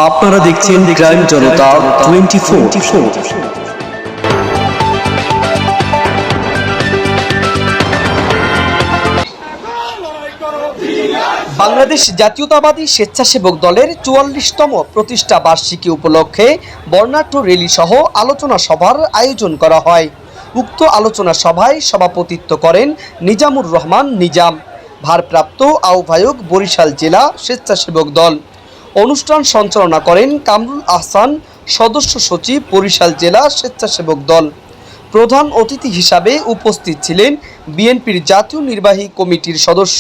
আপনারা দেখছেন ক্রাইম জনতা 24। বাংলাদেশ জাতীয়তাবাদী স্বেচ্ছাসেবক দলের ৪৪তম প্রতিষ্ঠা বার্ষিকী উপলক্ষে বর্ণাঢ্য র্যালি সহ আলোচনা সভার আয়োজন করা হয়। উক্ত আলোচনা সভায় সভাপতিত্ব করেন নিজামুর রহমান নিজাম, ভারপ্রাপ্ত আহ্বায়ক, বরিশাল জেলা স্বেচ্ছাসেবক দল। অনুষ্ঠান সঞ্চালনা করেন কামরুল আহসান, সদস্য সচিব, বরিশাল জেলা স্বেচ্ছাসেবক দল। প্রধান অতিথি হিসাবে উপস্থিত ছিলেন বিএনপির জাতীয় নির্বাহী কমিটির সদস্য,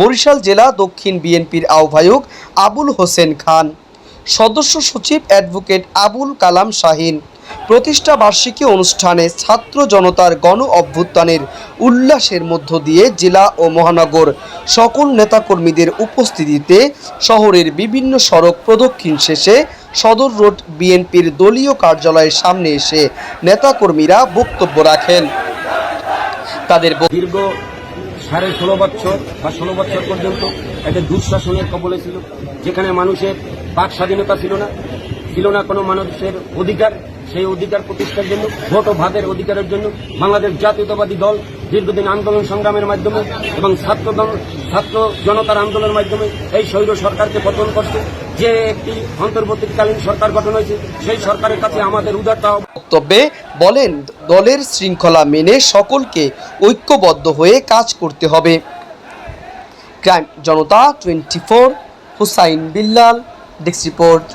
বরিশাল জেলা দক্ষিণ বিএনপির আহ্বায়ক আবুল হোসেন খান, সদস্য সচিব অ্যাডভোকেট আবুল কালাম শাহীন। প্রতিষ্ঠা বার্ষিকী অনুষ্ঠানে ছাত্র জনতার গণ অভ্যুত্থানের উল্লাসের মধ্য দিয়ে জেলা ও মহানগর সকল নেতাকর্মীদের উপস্থিতিতে শহরের বিভিন্ন সড়ক প্রদক্ষিণ শেষে সদর রোড বিএনপির দলীয় কার্যালয়ের সামনে এসে নেতাকর্মীরা বক্তব্য রাখেন। তাদের দীর্ঘ 16.5 বছর বা 16 বছর পর্যন্ত একটা দুঃশাসনের কবলে ছিল, যেখানে মানুষের বাক স্বাধীনতা ছিল না কোনো মানুষের অধিকার। সেই অধিকার প্রতিষ্ঠার জন্য, ভোট ও ভাতের অধিকারের জন্য বাংলাদেশ জাতীয়তাবাদী দল দীর্ঘদিন আন্দোলন সংগ্রামের মাধ্যমে এবং ছাত্র জনতার আন্দোলনের মাধ্যমে এই স্বৈর সরকারকে পতন করছে। যে একটি অন্তর্বর্তীকালীন সরকার গঠন হয়েছে, সেই সরকারের কাছে আমাদের উদারতা। বক্তব্যে বলেন, দলের শৃঙ্খলা মেনে সকলকে ঐক্যবদ্ধ হয়ে কাজ করতে হবে। ক্রাইম জনতা 24, হুসাইন বিল্লাল, ডেস্ক রিপোর্ট।